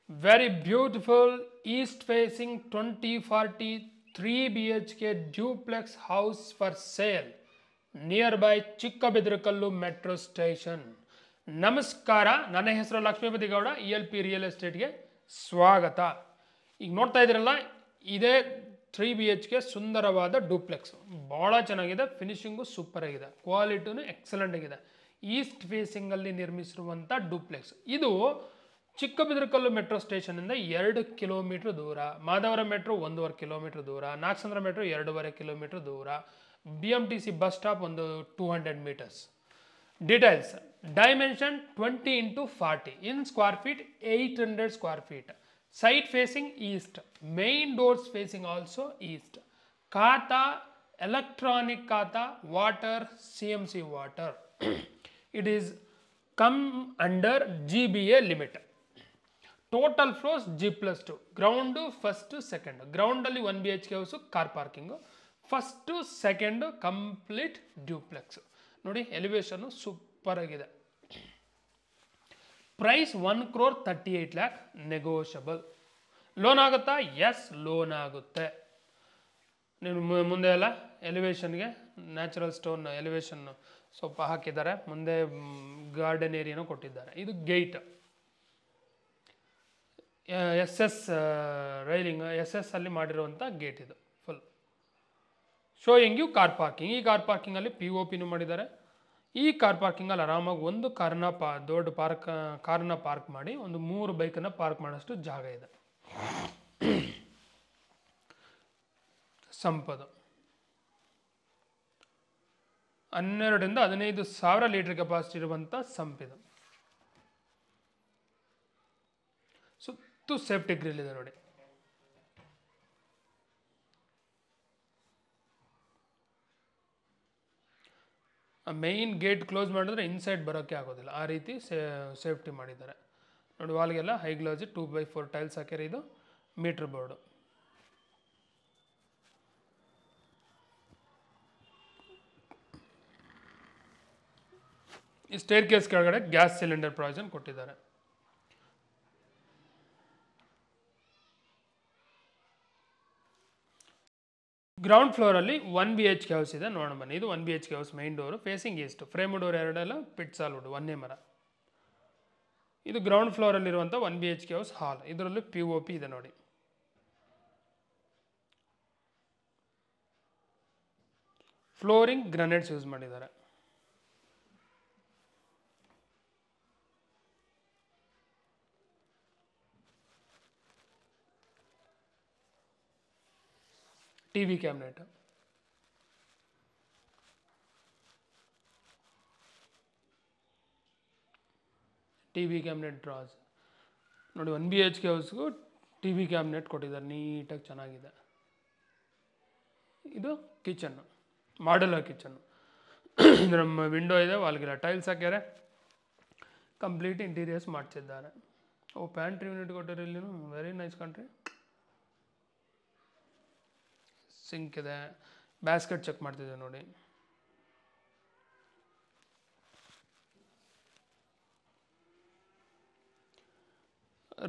Very beautiful east facing 2040 3 BHK duplex house for sale nearby Chikkabidarakallu metro station. ನಮಸ್ಕಾರ, ನನ್ನ ಹೆಸರು Lakshmipathi Gowda. ELP real ಎಸ್ಟೇಟ್ಗೆ ಸ್ವಾಗತ. ಈಗ ನೋಡ್ತಾ ಇದ್ದೀರಲ್ಲ, ಇದೇ 3 BHK ಸುಂದರವಾದ ಡೂಪ್ಲೆಕ್ಸ್. ಭಾಳ ಚೆನ್ನಾಗಿದೆ, ಫಿನಿಶಿಂಗು ಸೂಪರ್ ಆಗಿದೆ, ಕ್ವಾಲಿಟಿನೂ ಎಕ್ಸಲೆಂಟ್ ಆಗಿದೆ. ಈಸ್ಟ್ ಫೇಸಿಂಗಲ್ಲಿ ನಿರ್ಮಿಸಿರುವಂಥ ಡೂಪ್ಲೆಕ್ಸ್. ಇದು ಚಿಕ್ಕಬಿದರಕಲ್ಲು ಮೆಟ್ರೋ ಸ್ಟೇಷನಿಂದ 2 ಕಿಲೋಮೀಟರ್ ದೂರ, ಮಾಧವರ ಮೆಟ್ರೋ 1.5 ಕಿಲೋಮೀಟರ್ ದೂರ, ನಾಗಸಂದ್ರ ಮೆಟ್ರೋ 2.5 ಕಿಲೋಮೀಟರ್ ದೂರ, BMTC ಬಸ್ ಸ್ಟಾಪ್ ಒಂದು 200 metres. Details: dimension 20 into 40 in square feet, 800 square feet. Side facing east, main doors facing also east. Khata, electronic khata, water, CMC water. It is come under GBA limit. Total floors G+2. Ground first second. Ground ಅಲ್ಲಿ 1 BHK house, car parking. First second complete duplex. ನೋಡಿ, elevation super ಆಗಿದೆ. Price 1,38 lakh, negotiable. Loan ಆಗುತ್ತಾ? Yes, loan ಆಗುತ್ತೆ. ನೀವು ಮುಂದೆ ಎಲ್ಲ ಎಲಿವೇಶನ್ಗೆ natural stone elevation ಸ್ವಲ್ಪ ಹಾಕಿದ್ದಾರೆ. ಮುಂದೆ ಗಾರ್ಡನ್ ಏರಿಯಾನೂ ಕೊಟ್ಟಿದ್ದಾರೆ. ಇದು ಗೇಟ್, SS ರೈಲಿಂಗ್, SS ಅಲ್ಲಿ ಮಾಡಿರುವಂಥ ಗೇಟ್ ಇದು full. Showing you car parking. ಈ ಕಾರ್ ಪಾರ್ಕಿಂಗಲ್ಲಿ POPನೂ ಮಾಡಿದ್ದಾರೆ. ಈ ಕಾರ್ ಪಾರ್ಕಿಂಗಲ್ಲಿ ಆರಾಮಾಗಿ ಒಂದು ದೊಡ್ಡ ಕಾರನ್ನ ಪಾರ್ಕ್ ಮಾಡಿ ಒಂದು 3 ಬೈಕನ್ನು ಪಾರ್ಕ್ ಮಾಡೋಷ್ಟು ಜಾಗ ಇದೆ. ಸಂಪದು 12 ರಿಂದ 15 ಸಾವಿರ ಲೀಟರ್ ಕೆಪಾಸಿಟಿ ಇರುವಂಥ ಸಂಪಿದು. ಸುತ್ತು ಸೇಫ್ಟಿ ಗ್ರಿಲ್ ಇದೆ ನೋಡಿ. ಮೇಯ್ನ್ ಗೇಟ್ ಕ್ಲೋಸ್ ಮಾಡಿದ್ರೆ ಇನ್ಸೈಡ್ ಬರೋಕ್ಕೆ ಆಗೋದಿಲ್ಲ, ಆ ರೀತಿ ಸೇಫ್ಟಿ ಮಾಡಿದ್ದಾರೆ ನೋಡಿ. ವಾಲ್ಗೆಲ್ಲ ಹೈ ಗ್ಲಾಸ್ 2x4 ಟೈಲ್ಸ್ ಹಾಕ್ಯಾರ. ಇದು ಮೀಟರ್ ಬೋರ್ಡು. ಈ ಸ್ಟೇರ್ ಕೇಸ್ ಕೆಳಗಡೆ ಗ್ಯಾಸ್ ಸಿಲಿಂಡರ್ ಪ್ರಾವಿಷನ್ ಕೊಟ್ಟಿದ್ದಾರೆ. ಗ್ರೌಂಡ್ ಫ್ಲೋರಲ್ಲಿ 1 BHK ಹೌಸ್ ಇದೆ. ನೋಡೋಣ ಬನ್ನಿ. ಇದು 1 BHK house. Main door facing East. Frame door 2 ಪಿಟ್ಸಾಲ್ವುಡ್, 1 ಮರ. ಇದು ಗ್ರೌಂಡ್ ಫ್ಲೋರಲ್ಲಿರುವಂಥ 1 BHK ಹೌಸ್ ಹಾಲ್. ಇದರಲ್ಲಿ POP ಇದೆ ನೋಡಿ. ಫ್ಲೋರಿಂಗ್ ಗ್ರಾನೈಟ್ಸ್ ಯೂಸ್ ಮಾಡಿದ್ದಾರೆ. TV cabinet. TV cabinet draws ನೋಡಿ. 1 BHK ಹೌಸ್ಗೂ TV ಕ್ಯಾಬಿನೆಟ್ ಕೊಟ್ಟಿದ್ದಾರೆ, ನೀಟಾಗಿ ಚೆನ್ನಾಗಿದೆ. ಇದು ಕಿಚನ್ನು, ಮಾಡಲರ್ ಕಿಚನ್ನು. ನಮ್ಮ ವಿಂಡೋ ಇದೆ, ವಾಲ್ಗೆಲ್ಲ ಟೈಲ್ಸ್ ಹಾಕ್ಯಾರೆ, ಕಂಪ್ಲೀಟ್ ಇಂಟೀರಿಯರ್ಸ್ ಮಾಡಿಸಿದ್ದಾರೆ. ಪ್ಯಾಂಟ್ರಿ ಯೂನಿಟ್ ಕೊಟ್ಟಿರೋ ಇಲ್ಲಿನೂ ವೆರಿ ನೈಸ್ ಕಂಟ್ರಿ. ಸಿಂಕ್ ಇದೆ. ಬ್ಯಾಸ್ಕೆಟ್ ಚೆಕ್ ಮಾಡ್ತಿದ್ದೆ ನೋಡಿ.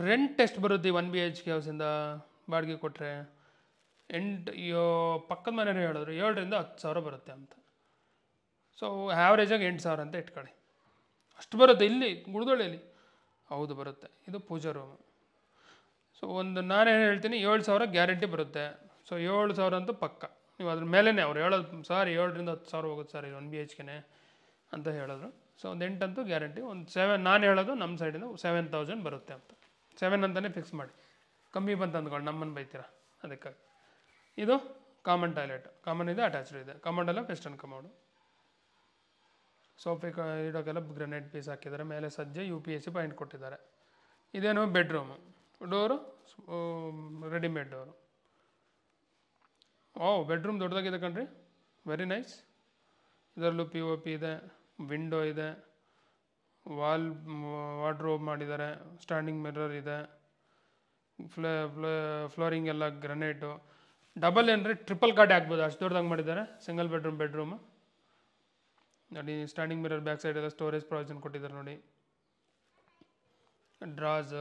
ರೆಂಟ್ ಎಷ್ಟು ಬರುತ್ತೆ 1 BHK ಹೌಸಿಂದ ಬಾಡಿಗೆ ಕೊಟ್ಟರೆ? ಪಕ್ಕದ ಮನೆಯವರು ಹೇಳಿದ್ರು 7 ರಿಂದ 10 ಸಾವಿರ ಬರುತ್ತೆ ಅಂತ. ಸೊ ಆ್ಯಾವ್ರೇಜಾಗಿ 8 ಸಾವಿರ ಅಂತ ಇಟ್ಕೊಳ್ಳಿ, ಅಷ್ಟು ಬರುತ್ತೆ. ಇಲ್ಲಿ ಗುಡ್ದೊಳ್ಳಿಯಲ್ಲಿ ಹೌದು ಬರುತ್ತೆ. ಇದು ಪೂಜಾ ರೂಮು. ಸೊ ನಾನೇನು ಹೇಳ್ತೀನಿ, 7 ಸಾವಿರ ಗ್ಯಾರಂಟಿ ಬರುತ್ತೆ. ಸೊ 7 ಸಾವಿರ ಅಂತೂ ಪಕ್ಕ. ನೀವು ಅದ್ರ ಮೇಲೇ ಅವ್ರು ಹೇಳೋದು, ಸರ್ 7 ರಿಂದ 10 ಸಾವಿರ ಹೋಗುತ್ತೆ ಸರ್ ಇದು 1 BHKನೇ ಅಂತ ಹೇಳಿದ್ರು. ಸೊ ಒಂದು 8 ಅಂತೂ ಗ್ಯಾರಂಟಿ. ಒಂದು 7 ನಾನು ಹೇಳೋದು ನಮ್ಮ ಸೈಡಿಂದ 7,000 ಬರುತ್ತೆ ಅಂತ. 7 ಅಂತಲೇ ಫಿಕ್ಸ್ ಮಾಡಿ. ಕಮ್ಮಿ ಬಂತು ಅಂದ್ಕೊಂಡು ನಮ್ಮನ್ನು ಬೈತೀರಾ ಅದಕ್ಕಾಗಿ. ಇದು ಕಾಮನ್ ಟಾಯ್ಲೆಟ್, ಕಾಮನ್ ಇದೆ, ಅಟ್ಯಾಚ್ಡ್ ಇದೆ. ಕಮೋಡೆಲ್ಲ ವೆಸ್ಟರ್ನ್ ಕಮೋಡು. ಸೋಫೆ ಇಡೋಕ್ಕೆಲ್ಲ ಗ್ರನೈಟ್ ಪೀಸ್ ಹಾಕಿದ್ದಾರೆ. ಮೇಲೆ ಸಜ್ಜೆ UPSC ಪಾಯಿಂಟ್ ಕೊಟ್ಟಿದ್ದಾರೆ. ಇದೇನು bedroom. Door readymade door. Bedroom ದೊಡ್ಡದಾಗಿದೆ ಕಣ್ರಿ, ವೆರಿ ನೈಸ್. ಇದರಲ್ಲೂ POP ಇದೆ, ವಿಂಡೋ ಇದೆ, ವಾರ್ಡ್ರೋಬ್ ಮಾಡಿದ್ದಾರೆ, ಸ್ಟ್ಯಾಂಡಿಂಗ್ ಮಿರರ್ ಇದೆ, ಫ್ಲೋರಿಂಗ್ ಎಲ್ಲ ಗ್ರನೈಟು. ಡಬಲ್ ಏನಂದರೆ ಟ್ರಿಪಲ್ ಕಾಟ್ ಹಾಕ್ಬೋದು, ಅಷ್ಟು ದೊಡ್ಡದಾಗಿ ಮಾಡಿದ್ದಾರೆ. ಸಿಂಗಲ್ ಬೆಡ್ರೂಮು ನೋಡಿ. ಸ್ಟ್ಯಾಂಡಿಂಗ್ ಮಿರರ್ ಬ್ಯಾಕ್ ಸೈಡ್ ಎಲ್ಲ ಸ್ಟೋರೇಜ್ ಪ್ರಾವಿಷನ್ ಕೊಟ್ಟಿದ್ದಾರೆ ನೋಡಿ. ಡ್ರಾಸ್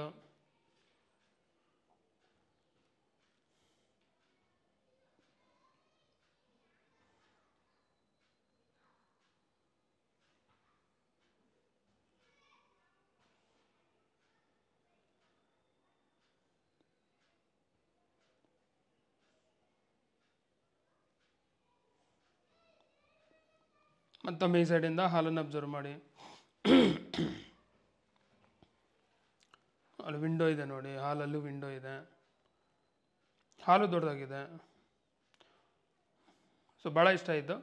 ಮತ್ತೊಮ್ಮೆ ಈ ಸೈಡಿಂದ ಹಾಲನ್ನು ಅಬ್ಸರ್ವ್ ಮಾಡಿ. ಅಲ್ಲಿ ವಿಂಡೋ ಇದೆ ನೋಡಿ, ಹಾಲಲ್ಲೂ ವಿಂಡೋ ಇದೆ, ಹಾಲು ದೊಡ್ಡದಾಗಿದೆ. ಸೊ ಭಾಳ ಇಷ್ಟ ಆಯಿತು,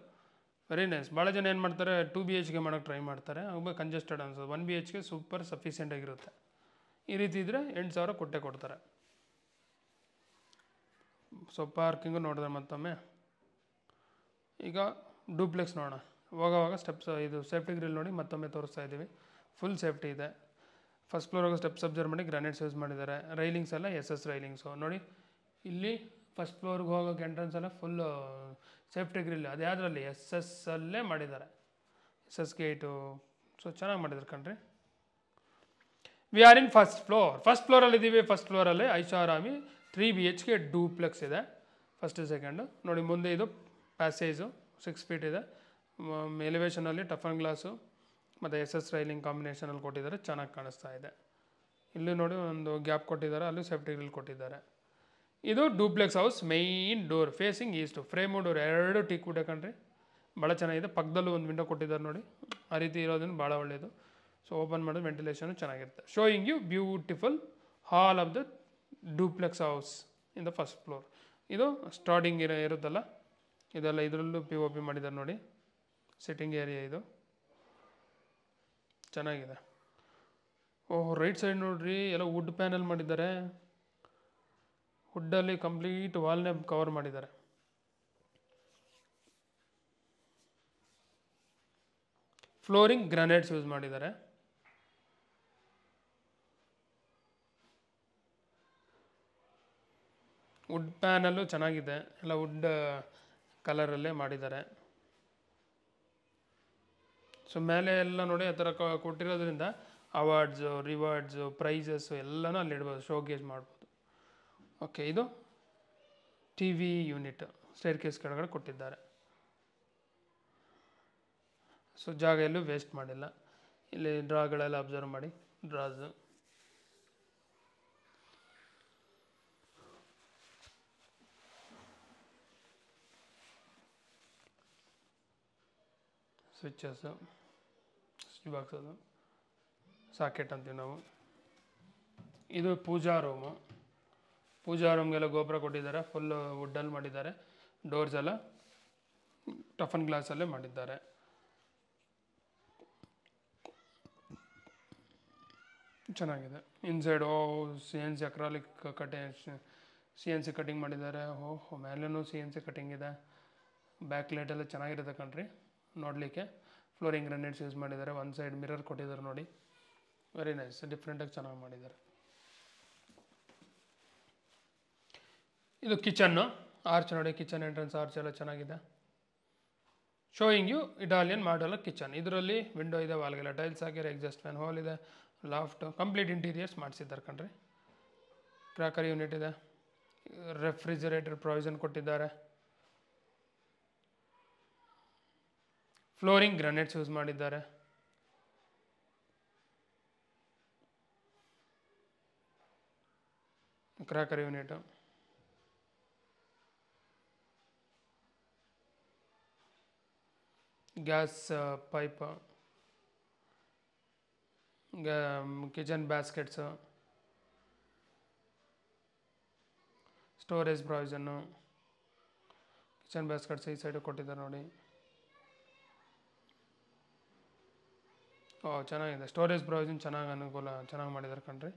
ವೆರಿ ನೈಸ್. ಭಾಳ ಜನ ಏನು ಮಾಡ್ತಾರೆ, 2 BHK ಮಾಡೋಕ್ಕೆ ಟ್ರೈ ಮಾಡ್ತಾರೆ, ಅವಾಗ ಕಂಜೆಸ್ಟೆಡ್ ಅನ್ಸೋದು. 1 BHK ಸೂಪರ್ ಸಫಿಷಿಯೆಂಟ್ ಆಗಿರುತ್ತೆ. ಈ ರೀತಿ ಇದ್ದರೆ 8,000 ಕೊಡ್ತಾರೆ. ಸೊ ಪಾರ್ಕಿಂಗು ನೋಡಿದ್ರೆ ಮತ್ತೊಮ್ಮೆ. ಈಗ ಡೂಪ್ಲೆಕ್ಸ್ ನೋಡೋಣ. ಹೋಗೋವಾಗ ಸ್ಟೆಪ್ಸ್, ಇದು ಸೇಫ್ಟಿ ಗ್ರಿಲ್ ನೋಡಿ ಮತ್ತೊಮ್ಮೆ ತೋರಿಸ್ತಾ ಇದ್ದೀವಿ. ಫುಲ್ ಸೇಫ್ಟಿ ಇದೆ. ಫಸ್ಟ್ ಫ್ಲೋರ್ಗೆ ಸ್ಟೆಪ್ಸ್ ಅಬ್ಸರ್ವ್ ಮಾಡಿ ಗ್ರಾನೈಟ್ಸ್ ಯೂಸ್ ಮಾಡಿದ್ದಾರೆ. ರೈಲಿಂಗ್ಸ್ ಎಲ್ಲ SS ರೈಲಿಂಗ್ಸು ನೋಡಿ. ಇಲ್ಲಿ ಫಸ್ಟ್ ಫ್ಲೋರ್ಗೆ ಹೋಗೋಕ್ಕೆ ಎಂಟ್ರೆನ್ಸ್ ಎಲ್ಲ ಫುಲ್ಲು ಸೇಫ್ಟಿ ಗ್ರಿಲ್, ಅದು ಯಾವುದರಲ್ಲಿ SS ಅಲ್ಲೇ ಮಾಡಿದ್ದಾರೆ, SS ಗೇಟು. ಸೊ ಚೆನ್ನಾಗಿ ಮಾಡಿದ್ದಾರೆ ಕಣ್ರಿ. ವಿ ಆರ್ ಇನ್ ಫಸ್ಟ್ ಫ್ಲೋರಲ್ಲಿ ಇದ್ದೀವಿ. ಫಸ್ಟ್ ಫ್ಲೋರಲ್ಲಿ ಐಷಾರಾಮಿ 3 BHK ಡೂಪ್ಲೆಕ್ಸ್ ಇದೆ, ಫಸ್ಟ್ ಸೆಕೆಂಡು ನೋಡಿ. ಮುಂದೆ ಇದು ಪ್ಯಾಸೇಜು 6 ಫೀಟ್ ಇದೆ. ಎಲಿವೇಷನಲ್ಲಿ ಟಫನ್ ಗ್ಲಾಸು ಮತ್ತು SS ರೈಲಿಂಗ್ ಕಾಂಬಿನೇಷನಲ್ಲಿ ಕೊಟ್ಟಿದ್ದಾರೆ, ಚೆನ್ನಾಗಿ ಕಾಣಿಸ್ತಾ ಇದೆ. ಇಲ್ಲಿ ನೋಡಿ ಒಂದು ಗ್ಯಾಪ್ ಕೊಟ್ಟಿದ್ದಾರೆ, ಅಲ್ಲೂ ಸೇಫ್ಟಿ ಗ್ರಿಲ್ ಕೊಟ್ಟಿದ್ದಾರೆ. ಇದು duplex house. Main door facing east, frame door 2 teak wood ಕಣ್ರಿ, ಭಾಳ ಚೆನ್ನಾಗಿದೆ. ಪಕ್ಕದಲ್ಲೂ ಒಂದು ವಿಂಡೋ ಕೊಟ್ಟಿದ್ದಾರೆ ನೋಡಿ, ಆ ರೀತಿ ಇರೋದನ್ನು ಭಾಳ ಒಳ್ಳೆಯದು. ಸೊ ಓಪನ್ ಮಾಡಿದ್ರೆ ವೆಂಟಿಲೇಷನು ಚೆನ್ನಾಗಿರುತ್ತೆ. Showing you beautiful hall of the duplex house in the first floor. ಇದು ಸ್ಟಾರ್ಟಿಂಗ್ ಇರುತ್ತಲ್ಲ, ಇದೆಲ್ಲ ಇದರಲ್ಲೂ POP ಮಾಡಿದ್ದಾರೆ ನೋಡಿ. ಸಿಟ್ಟಿಂಗ್ ಏರಿಯಾ ಇದು ಚೆನ್ನಾಗಿದೆ. ಓಹ್, ರೈಟ್ ಸೈಡ್ ನೋಡ್ರಿ, ಎಲ್ಲ ವುಡ್ ಪ್ಯಾನಲ್ ಮಾಡಿದ್ದಾರೆ. ವುಡ್ಡಲ್ಲಿ ಕಂಪ್ಲೀಟ್ ವಾಲ್ನೇ ಕವರ್ ಮಾಡಿದ್ದಾರೆ. ಫ್ಲೋರಿಂಗ್ ಗ್ರಾನೈಟ್ಸ್ ಯೂಸ್ ಮಾಡಿದ್ದಾರೆ. ವುಡ್ ಪ್ಯಾನಲ್ಲು ಚೆನ್ನಾಗಿದೆ, ಎಲ್ಲ ವುಡ್ ಕಲರಲ್ಲೇ ಮಾಡಿದ್ದಾರೆ. ಸೊ ಮೇಲೆ ಎಲ್ಲ ನೋಡಿ ಆ ಥರ ಕೊಟ್ಟಿರೋದ್ರಿಂದ ಅವಾರ್ಡ್ಸು, ರಿವಾರ್ಡ್ಸು, ಪ್ರೈಸಸ್ಸು ಎಲ್ಲನೂ ಅಲ್ಲಿ ಇಡ್ಬೋದು, ಶೋಕೇಸ್ ಮಾಡ್ಬೋದು. ಓಕೆ, ಇದು TV ಯೂನಿಟ್ ಸ್ಟೇರ್ ಕೇಸ್ ಕೆಳಗಡೆ ಕೊಟ್ಟಿದ್ದಾರೆ. ಸೊ ಜಾಗ ಎಲ್ಲೂ ವೇಸ್ಟ್ ಮಾಡಿಲ್ಲ. ಇಲ್ಲಿ ಡ್ರಾಗಳೆಲ್ಲ ಅಬ್ಸರ್ವ್ ಮಾಡಿ, ಡ್ರಾಸು ಸ್ವಿಚಸ್ಸು, ಸ್ವಿಚ್ ಬಾಕ್ಸ್, ಅದು ಸಾಕೆಟ್ ಅಂತೀವಿ ನಾವು. ಇದು ಪೂಜಾ ರೂಮು. ಪೂಜಾ ರೂಮ್ಗೆಲ್ಲ ಗೋಪುರ ಕೊಟ್ಟಿದ್ದಾರೆ, ಫುಲ್ಲು ವುಡ್ಡಲ್ಲಿ ಮಾಡಿದ್ದಾರೆ. ಡೋರ್ಸ್ ಎಲ್ಲ ಟಫನ್ ಗ್ಲಾಸಲ್ಲೇ ಮಾಡಿದ್ದಾರೆ. ಚೆನ್ನಾಗಿದೆ. Inside CNC acrylic CNC cutting ಮಾಡಿದ್ದಾರೆ. ಓಹೋ, ಮೇಲೇನೂ CNC ಕಟಿಂಗ್ ಇದೆ. ಬ್ಯಾಕ್ ಲೈಟ್ ಎಲ್ಲ ಚೆನ್ನಾಗಿರುತ್ತೆ ಕಣ್ರಿ ನೋಡಲಿಕ್ಕೆ. ಫ್ಲೋರಿಂಗ್ ಗ್ರಾನೈಟ್ಸ್ ಯೂಸ್ ಮಾಡಿದ್ದಾರೆ. ಒಂದು ಸೈಡ್ ಮಿರರ್ ಕೊಟ್ಟಿದ್ದಾರೆ ನೋಡಿ, ವೆರಿ ನೈಸ್, ಡಿಫ್ರೆಂಟಾಗಿ ಚೆನ್ನಾಗಿ ಮಾಡಿದ್ದಾರೆ. ಇದು ಕಿಚನ್ನು, ಆರ್ಚ್ ನೋಡಿ, ಕಿಚನ್ ಎಂಟ್ರೆನ್ಸ್ ಆರ್ಚ್ ಎಲ್ಲ ಚೆನ್ನಾಗಿದೆ. Showing you Italian modular kitchen. ಇದರಲ್ಲಿ ವಿಂಡೋ ಇದೆ, ವಾಲ್ಗೆಲ್ಲ ಟೈಲ್ಸ್ ಹಾಕಿದ್ದಾರೆ, ಎಕ್ಸಾಸ್ಟ್ ಫ್ಯಾನ್ ಹಾಲ್ ಇದೆ, ಲಾಫ್ಟ್, ಕಂಪ್ಲೀಟ್ ಇಂಟೀರಿಯರ್ಸ್ ಮಾಡಿಸಿದ್ದಾರೆ ಕಣ್ರಿ. ಕ್ರಾಕರ್ ಯೂನಿಟ್ ಇದೆ, ರೆಫ್ರಿಜರೇಟರ್ ಪ್ರಾವಿಷನ್ ಕೊಟ್ಟಿದ್ದಾರೆ. ಫ್ಲೋರಿಂಗ್ ಗ್ರಾನೈಟ್ಸ್ ಯೂಸ್ ಮಾಡಿದ್ದಾರೆ. Crockery unit, gas pipe, kitchen baskets, storage provision. Kitchen baskets ಈ ಸೈಡು ಕೊಟ್ಟಿದ್ದಾರೆ ನೋಡಿ. ಓ, ಚೆನ್ನಾಗಿದೆ. ಸ್ಟೋರೇಜ್ ಪ್ರಾವಿಷನ್ ಚೆನ್ನಾಗಿ ಅನುಕೂಲ, ಚೆನ್ನಾಗಿ ಮಾಡಿದ್ದಾರೆ ಕಣ್ರಿ.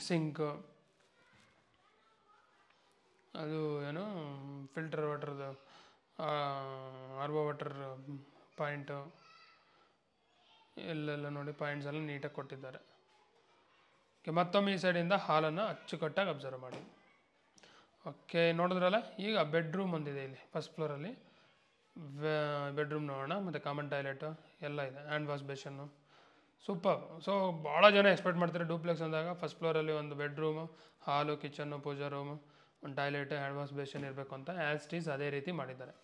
ಸಿಂಕು, ಅದು ಏನು ಫಿಲ್ಟರ್ ವಾಟರ್ದು RO ವಾಟರ್ ಪಾಯಿಂಟು ಎಲ್ಲೆಲ್ಲ ನೋಡಿ, ಪಾಯಿಂಟ್ಸ್ ಎಲ್ಲ ನೀಟಾಗಿ ಕೊಟ್ಟಿದ್ದಾರೆ. ಓಕೆ, ಮತ್ತೊಮ್ಮೆ ಈ ಸೈಡಿಂದ ಹಾಲನ್ನು ಅಚ್ಚುಕಟ್ಟಾಗಿ ಅಬ್ಸರ್ವ್ ಮಾಡಿ. ಓಕೆ, ನೋಡಿದ್ರಲ್ಲ. ಈಗ ಬೆಡ್ರೂಮ್ ಒಂದಿದೆ ಇಲ್ಲಿ ಫಸ್ಟ್ ಫ್ಲೋರಲ್ಲಿ. ಬೆಡ್ರೂಮ್ ನೋಡೋಣ. ಮತ್ತು ಕಾಮನ್ ಟಾಯ್ಲೆಟು ಎಲ್ಲ ಇದೆ, ಹ್ಯಾಂಡ್ ವಾಶ್ ಬೇಷನ್ನು, ಸೂಪರ್. ಸೊ ಭಾಳ ಜನ ಎಕ್ಸ್ಪೆಕ್ಟ್ ಮಾಡ್ತಾರೆ ಡೂಪ್ಲೆಕ್ಸ್ ಅಂದಾಗ ಫಸ್ಟ್ ಫ್ಲೋರಲ್ಲಿ ಒಂದು bedroom, hall, kitchen, pooja room, ಒಂದು ಟಾಯ್ಲೆಟ್, ಹ್ಯಾಂಡ್ ವಾಶ್ ಬೇಷನ್ ಇರಬೇಕು ಅಂತ. ಆ್ಯಸ್ ಇಟ್ ಈಸ್ ಅದೇ ರೀತಿ ಮಾಡಿದ್ದಾರೆ.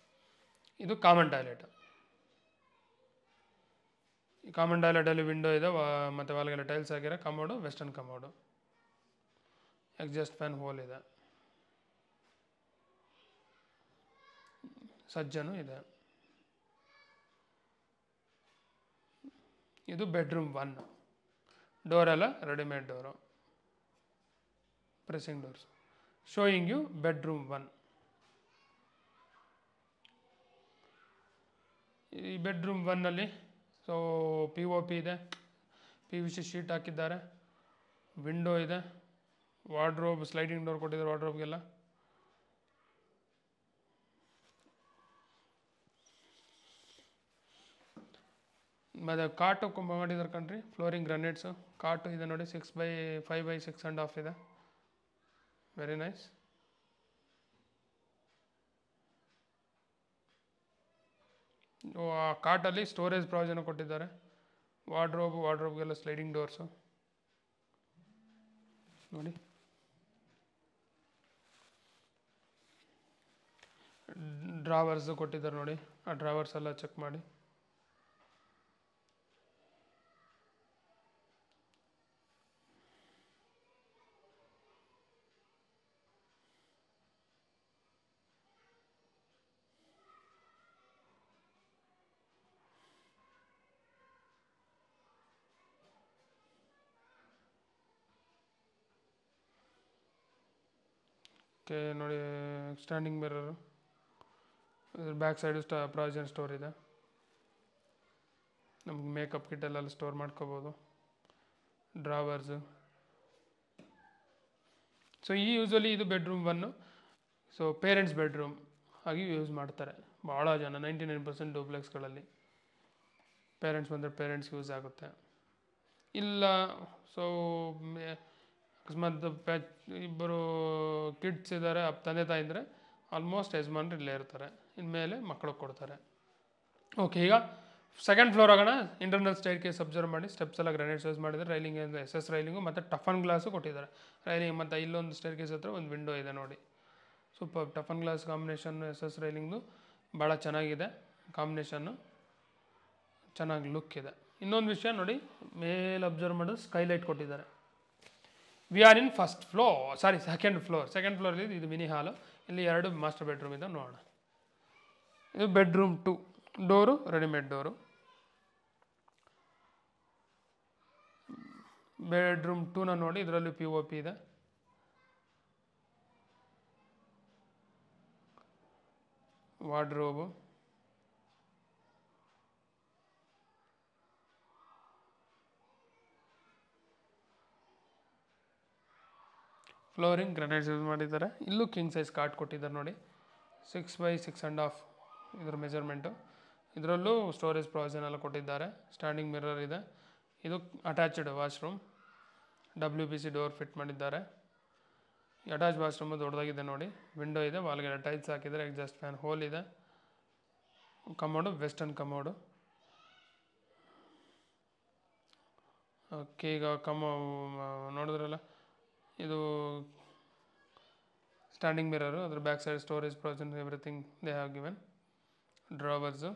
ಇದು ಕಾಮನ್ ಟಾಯ್ಲೆಟ್. ಈ ಕಾಮನ್ ಟಾಯ್ಲೆಟಲ್ಲಿ ವಿಂಡೋ ಇದೆ, ಮತ್ತು ಒಳಗೆಲ್ಲ ಟೈಲ್ಸ್ ಹಾಕಿರೋ commode, western commode, exhaust fan hole ಇದೆ, ಸಜ್ಜನು ಇದೆ. ಇದು ಬೆಡ್ರೂಮ್ 1. ಡೋರೆಲ್ಲ readymade door, pressing doors. Showing you bedroom 1. ಈ ಬೆಡ್ರೂಮ್ 1ನಲ್ಲಿ ಸೊ POP ಇದೆ, PVC ಶೀಟ್ ಹಾಕಿದ್ದಾರೆ, ವಿಂಡೋ ಇದೆ, ವಾರ್ಡ್ರೋಬ್ ಸ್ಲೈಡಿಂಗ್ ಡೋರ್ ಕೊಟ್ಟಿದ್ದಾರೆ ವಾರ್ಡ್ರೋಬ್ಗೆಲ್ಲ. ಮತ್ತು ಕಾಟು ಮಾಡಿದ್ದಾರೆ ಕಣ್ರಿ, ಫ್ಲೋರಿಂಗ್ ಗ್ರಾನೈಟ್ಸು. ಕಾಟು ಇದೆ ನೋಡಿ, 6x5x6.5 ಇದೆ, ವೆರಿ ನೈಸ್. ಆ ಕಾಟಲ್ಲಿ ಸ್ಟೋರೇಜ್ ಪ್ರಾವಿಷನ್ ಕೊಟ್ಟಿದ್ದಾರೆ. ವಾರ್ಡ್ರೋಬ್ಗೆಲ್ಲ ಸ್ಲೈಡಿಂಗ್ ಡೋರ್ಸು ನೋಡಿ. ಡ್ರಾವರ್ಸು ಕೊಟ್ಟಿದ್ದಾರೆ ನೋಡಿ, ಆ ಡ್ರಾವರ್ಸ್ ಎಲ್ಲ ಚೆಕ್ ಮಾಡಿ. ಓಕೆ ನೋಡಿ, standing mirror, back side provision store ಇದೆ. ನಮ್ಗೆ ಮೇಕಪ್ ಕಿಟ್ ಎಲ್ಲ ಸ್ಟೋರ್ ಮಾಡ್ಕೋಬೋದು. ಡ್ರಾವರ್ಸು. ಸೊ ಯೂಶ್ವಲಿ ಇದು ಬೆಡ್ರೂಮ್ 1. ಸೊ ಪೇರೆಂಟ್ಸ್ ಬೆಡ್ರೂಮ್ ಆಗಿ ಯೂಸ್ ಮಾಡ್ತಾರೆ ಭಾಳ ಜನ. 99% ಡೂಪ್ಲೆಕ್ಸ್ಗಳಲ್ಲಿ ಪೇರೆಂಟ್ಸ್ ಬಂದರೆ ಪೇರೆಂಟ್ಸ್ಗೆ ಯೂಸ್ ಆಗುತ್ತೆ. ಇಲ್ಲ ಸೊ ಅಕಸ್ಮಾತ್ ಇಬ್ಬರು ಕಿಡ್ಸ್ ಇದ್ದಾರೆ, ತಂದೆ ತಾಯಿ ಇದ್ದರೆ ಆಲ್ಮೋಸ್ಟ್ ಯಜಮಾನ್ರು ಇಲ್ಲೇ ಇರ್ತಾರೆ, ಇನ್ಮೇಲೆ ಮಕ್ಕಳು ಕೊಡ್ತಾರೆ. ಓಕೆ, ಈಗ ಸೆಕೆಂಡ್ ಫ್ಲೋರ್ ಆಗೋಣ. ಇಂಟರ್ನಲ್ ಸ್ಟೈರ್ ಕೇಸ್ ಅಬ್ಸರ್ವ್ ಮಾಡಿ. ಸ್ಟೆಪ್ಸ್ ಎಲ್ಲ ಗ್ರಾನೈಟ್ಸ್ ಯೂಸ್ ಮಾಡಿದ್ದಾರೆ. ರೈಲಿಂಗ್ SS ರೈಲಿಂಗು ಮತ್ತು ಟಫನ್ ಗ್ಲಾಸು ಕೊಟ್ಟಿದ್ದಾರೆ. ರೈಲಿಂಗ್ ಮತ್ತು ಇಲ್ಲೊಂದು ಸ್ಟೈರ್ ಕೇಸ್ ಹತ್ರ ಒಂದು ವಿಂಡೋ ಇದೆ ನೋಡಿ. Super. Toughen glass combination SS ರೈಲಿಂಗ್ದು ಭಾಳ ಚೆನ್ನಾಗಿದೆ. ಕಾಂಬಿನೇಷನ್ನು ಚೆನ್ನಾಗಿ ಲುಕ್ ಇದೆ. ಇನ್ನೊಂದು ವಿಷಯ ನೋಡಿ, ಮೇಲೆ ಅಬ್ಸರ್ವ್ ಮಾಡಿದ್ರೆ ಸ್ಕೈಲೈಟ್ ಕೊಟ್ಟಿದ್ದಾರೆ. We are in first floor, sorry second floor. Second ಫ್ಲೋರಲ್ಲಿ ಇದು ಮಿನಿ ಹಾಲು. ಇಲ್ಲಿ 2 ಮಾಸ್ಟರ್ ಬೆಡ್ರೂಮ್ ಇದೆ, ನೋಡೋಣ. ಇದು bedroom 2. Door readymade door. Bedroom 2ನ ನೋಡಿ, ಇದರಲ್ಲಿ POP ಇದೆ. ವಾರ್ಡ್ರೋಬು, ಫ್ಲೋರಿಂಗ್ ಗ್ರಾನೈಟ್ಸ್ ಯೂಸ್ ಮಾಡಿದ್ದಾರೆ. ಇಲ್ಲೂ ಕಿಂಗ್ ಸೈಜ್ ಕಾಟ್ ಕೊಟ್ಟಿದ್ದಾರೆ ನೋಡಿ, 6x6.5 ಇದರ ಮೆಜರ್ಮೆಂಟು. ಇದರಲ್ಲೂ ಸ್ಟೋರೇಜ್ ಪ್ರಾವಿಷನ್ ಎಲ್ಲ ಕೊಟ್ಟಿದ್ದಾರೆ. ಸ್ಟ್ಯಾಂಡಿಂಗ್ ಮಿರರ್ ಇದೆ. ಇದು attached washroom, WPC door fit ಮಾಡಿದ್ದಾರೆ. ಅಟ್ಯಾಚ್ ವಾಶ್ರೂಮು ದೊಡ್ಡದಾಗಿದೆ ನೋಡಿ. ವಿಂಡೋ ಇದೆ, ವಾಲ್ಗೆಲ್ಲ ಟೈಲ್ಸ್ ಹಾಕಿದ್ದಾರೆ. ಎಕ್ಸಾಸ್ಟ್ ಫ್ಯಾನ್ ಹೋಲ್ ಇದೆ. Commode western commode. ಓಕೆ, ಈಗ ನೋಡಿದ್ರಲ್ಲ, ಇದು ಸ್ಟ್ಯಾಂಡಿಂಗ್ ಮಿರರು. ಅದ್ರ back side storage provision everything they have given. Drawers,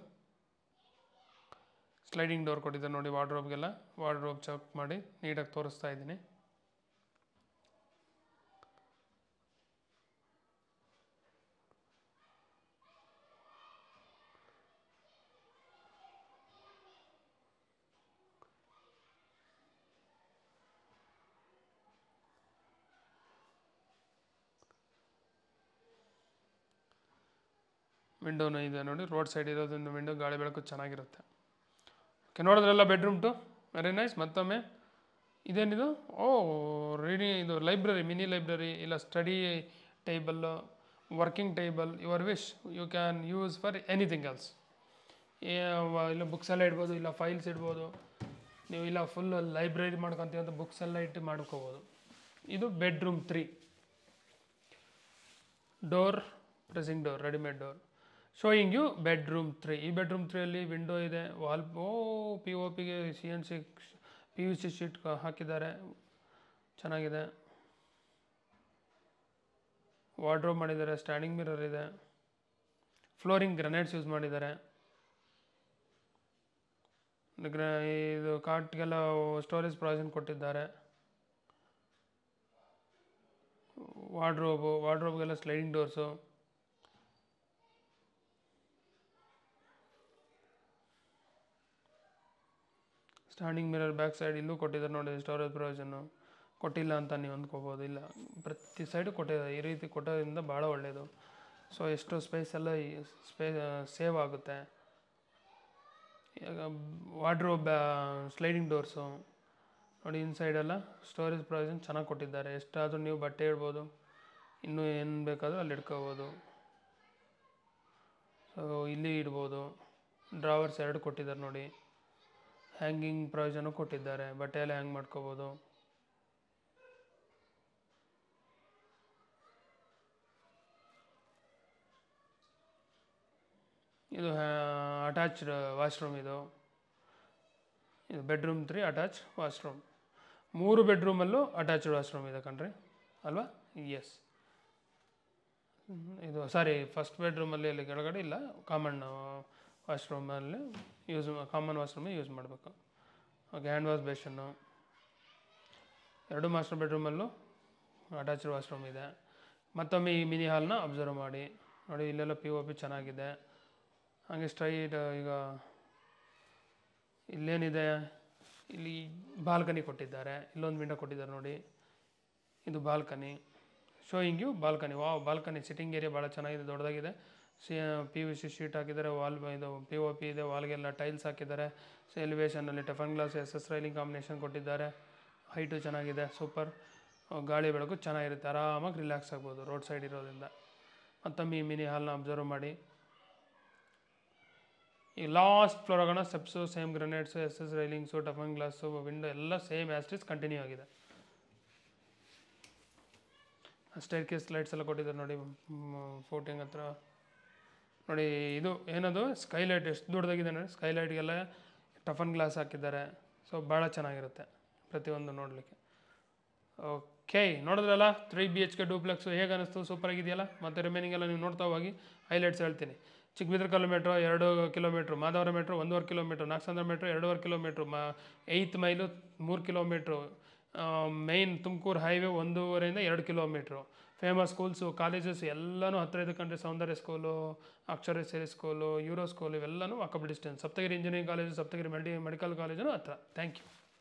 sliding door ಕೊಟ್ಟಿದ್ದಾರೆ ನೋಡಿ ವಾರ್ಡ್ರೋಬ್ಗೆಲ್ಲ. ವಾರ್ಡ್ರೋಬ್ ಚೆಕ್ ಮಾಡಿ ನೀಟಾಗಿ ತೋರಿಸ್ತಾ ಇದ್ದೀನಿ. ವಿಂಡೋನೂ ಇದೆ ನೋಡಿ, ರೋಡ್ ಸೈಡ್ ಇರೋದ್ರಿಂದ ವಿಂಡೋ ಗಾಳಿ ಬೆಳಕು ಚೆನ್ನಾಗಿರುತ್ತೆ. ಓಕೆ, ನೋಡಿದ್ರಲ್ಲ ಬೆಡ್ರೂಮ್ 2, ವೆರಿ ನೈಸ್. ಮತ್ತೊಮ್ಮೆ ಇದೇನಿದು? ರೀಡಿಂಗ್, ಇದು ಲೈಬ್ರರಿ, ಮಿನಿ ಲೈಬ್ರರಿ, ಇಲ್ಲ study table, working table, your wish. You can use for anything else. ಇಲ್ಲ ಬುಕ್ಸ್ ಎಲ್ಲ ಇಡ್ಬೋದು, ಇಲ್ಲ ಫೈಲ್ಸ್ ಇಡ್ಬೋದು ನೀವು, ಇಲ್ಲ ಫುಲ್ ಲೈಬ್ರರಿ ಮಾಡ್ಕೊತೀವಿ ಅಂತ ಬುಕ್ಸ್ ಎಲ್ಲ ಇಟ್ಟು ಮಾಡ್ಕೋಬೋದು. ಇದು bedroom 3. Door pressing door, readymade door. Showing you bedroom 3. ಈ ಬೆಡ್ರೂಮ್ 3ಅಲ್ಲಿ ವಿಂಡೋ ಇದೆ, ವಾಲ್ POPಗೆ PVC ಶೀಟ್ ಹಾಕಿದ್ದಾರೆ, ಚೆನ್ನಾಗಿದೆ. ವಾರ್ಡ್ರೋಬ್ ಮಾಡಿದ್ದಾರೆ, ಸ್ಟ್ಯಾಂಡಿಂಗ್ ಮಿರರ್ ಇದೆ, ಫ್ಲೋರಿಂಗ್ ಗ್ರಾನೈಟ್ಸ್ ಯೂಸ್ ಮಾಡಿದ್ದಾರೆ. ಇದು ಕಾಟ್ಗೆಲ್ಲ ಸ್ಟೋರೇಜ್ ಪ್ರಾವಿಷನ್ ಕೊಟ್ಟಿದ್ದಾರೆ. ವಾರ್ಡ್ರೋಬ್ಗೆಲ್ಲ sliding doors. Standing mirror back side ಇಲ್ಲೂ ಕೊಟ್ಟಿದ್ದಾರೆ ನೋಡಿ, ಸ್ಟೋರೇಜ್ ಪ್ರೊವಿಷನ್ನು ಕೊಟ್ಟಿಲ್ಲ ಅಂತ ನೀವು ಅಂದ್ಕೋಬೋದು. ಇಲ್ಲ, ಪ್ರತಿ ಸೈಡು ಕೊಟ್ಟಿದ್ದಾರೆ. ಈ ರೀತಿ ಕೊಟ್ಟೋದ್ರಿಂದ ಭಾಳ ಒಳ್ಳೆಯದು. ಸೊ ಎಷ್ಟು ಸ್ಪೇಸ್ ಎಲ್ಲ ಸೇವ್ ಆಗುತ್ತೆ. ಈಗ ವಾರ್ಡ್ರೋಬ್ ಸ್ಲೈಡಿಂಗ್ ಡೋರ್ಸು ನೋಡಿ, ಇನ್ಸೈಡೆಲ್ಲ ಸ್ಟೋರೇಜ್ ಪ್ರೊವಿಷನ್ ಚೆನ್ನಾಗಿ ಕೊಟ್ಟಿದ್ದಾರೆ. ಎಷ್ಟಾದರೂ ನೀವು ಬಟ್ಟೆ ಇಡ್ಬೋದು, ಇನ್ನೂ ಏನು ಬೇಕಾದರೂ ಅಲ್ಲಿ ಇಟ್ಕೋಬೋದು. ಸೊ ಇಲ್ಲಿ ಇಡ್ಬೋದು. ಡ್ರಾವರ್ಸ್ 2 ಕೊಟ್ಟಿದ್ದಾರೆ ನೋಡಿ. ಹ್ಯಾಂಗಿಂಗ್ ಪ್ರೊವಿಷನು ಕೊಟ್ಟಿದ್ದಾರೆ, ಬಟ್ಟೆ ಎಲ್ಲ ಹ್ಯಾಂಗ್ ಮಾಡ್ಕೋಬೋದು. ಇದು ಅಟ್ಯಾಚ್ಡ್ ವಾಶ್ರೂಮ್. ಇದು ಬೆಡ್ರೂಮ್ 3 ಅಟ್ಯಾಚ್ ವಾಶ್ರೂಮ್. 3 ಬೆಡ್ರೂಮಲ್ಲೂ ಅಟ್ಯಾಚ್ಡ್ ವಾಶ್ರೂಮ್ ಇದೆ ಕಣ್ರಿ, ಅಲ್ವಾ? ಎಸ್. ಇದು ಸಾರಿ, ಫಸ್ಟ್ ಬೆಡ್ರೂಮಲ್ಲಿ ಅಲ್ಲಿ ಕೆಳಗಡೆ ಇಲ್ಲ, ಕಾಮನ್ ವಾಶ್ರೂಮಲ್ಲಿ ಕಾಮನ್ ವಾಶ್ರೂಮೇ ಯೂಸ್ ಮಾಡಬೇಕು. Okay, hand wash basin. 2 master ಬೆಡ್ರೂಮಲ್ಲೂ ಅಟ್ಯಾಚ್ಡ್ ವಾಶ್ರೂಮ್ ಇದೆ. ಮತ್ತೊಮ್ಮೆ ಈ ಮಿನಿ ಹಾಲ್ನ ಅಬ್ಸರ್ವ್ ಮಾಡಿ ನೋಡಿ, ಇಲ್ಲೆಲ್ಲ POP ಚೆನ್ನಾಗಿದೆ. ಹಾಗೆ ಸ್ಟ್ರೈಟ್ ಈಗ ಇಲ್ಲೇನಿದೆ, ಇಲ್ಲಿ ಬಾಲ್ಕನಿ ಕೊಟ್ಟಿದ್ದಾರೆ. ಇಲ್ಲೊಂದು ವಿಂಡೋ ಕೊಟ್ಟಿದ್ದಾರೆ ನೋಡಿ, ಇದು balcony. Showing you balcony. Wow, balcony sitting area ಭಾಳ ಚೆನ್ನಾಗಿದೆ, ದೊಡ್ಡದಾಗಿದೆ. PVC ಶೀಟ್ ಹಾಕಿದ್ದಾರೆ, ವಾಲ್ ಇದು POP ಇದೆ, ವಾಲ್ಗೆಲ್ಲ ಟೈಲ್ಸ್ ಹಾಕಿದ್ದಾರೆ. ಸೊ ಎಲಿವೇಷನಲ್ಲಿ toughen glass SS railing combination ಕೊಟ್ಟಿದ್ದಾರೆ. ಹೈಟು ಚೆನ್ನಾಗಿದೆ, ಸೂಪರ್. ಗಾಳಿ ಬೆಳಕು ಚೆನ್ನಾಗಿರುತ್ತೆ, ಆರಾಮಾಗಿ ರಿಲ್ಯಾಕ್ಸ್ ಆಗ್ಬೋದು ರೋಡ್ ಸೈಡ್ ಇರೋದ್ರಿಂದ. ಮತ್ತೊಮ್ಮೆ ಈ ಮಿನಿ ಹಾಲ್ನ ಅಬ್ಸರ್ವ್ ಮಾಡಿ. ಈ ಲಾಸ್ಟ್ ಫ್ಲೋರ್ ಆಗೋಣ. Steps same granites, SS railings, toughen glass, window ಎಲ್ಲ ಸೇಮ್ ಆಸ್ಟಿಸ್ ಕಂಟಿನ್ಯೂ ಆಗಿದೆ. ಸ್ಟೇರ್ ಕೇಸ್ ಲೈಟ್ಸ್ ಎಲ್ಲ ಕೊಟ್ಟಿದ್ದಾರೆ ನೋಡಿ, ಫೋಟಿಂಗ್ ಹತ್ರ ನೋಡಿ. ಇದು ಏನದು ಸ್ಕೈಲೈಟ್, ಎಷ್ಟು ದೊಡ್ಡದಾಗಿದೆ ನೋಡಿ. ಸ್ಕೈಲೈಟ್ಗೆಲ್ಲ ಟಫನ್ ಗ್ಲಾಸ್ ಹಾಕಿದ್ದಾರೆ. ಸೊ ಭಾಳ ಚೆನ್ನಾಗಿರುತ್ತೆ ಪ್ರತಿಯೊಂದು ನೋಡಲಿಕ್ಕೆ. ಓಕೆ, ನೋಡಿದ್ರಲ್ಲ 3 BHK ಡೂಪ್ಲೆಕ್ಸು ಹೇಗೆ ಅನ್ನಿಸ್ತು? ಸೂಪರ್ ಆಗಿದೆಯಲ್ಲ? ಮತ್ತು ರಿಮೈನಿಂಗ್ ಎಲ್ಲ ನೀವು ನೋಡ್ತಾ ಹೋಗಿ ಹೈಲೈಟ್ಸ್ ಹೇಳ್ತೀನಿ. Chikkabidrakallu metro 2 kilometre, Madhavara metro 1.5 kilometre, Nagasandra metro 2.5 kilometre, 8th mile 3 kilometre, main Tumakuru highway 1.5ರಿಂದ 2 ಕಿಲೋಮೀಟ್ರು. ಫೇಮಸ್ ಸ್ಕೂಲ್ಸು, ಕಾಲೇಜಸ್ ಎಲ್ಲನೂ ಹತ್ತಿರ ಇದೆ ಕಣ್ರಿ. Soundarya school, Akshareshwari school, Euro school ಇವೆಲ್ಲನೂ walkable distance. Saptagiri engineering college, Saptagiri medical college ಹತ್ರ. Thank you.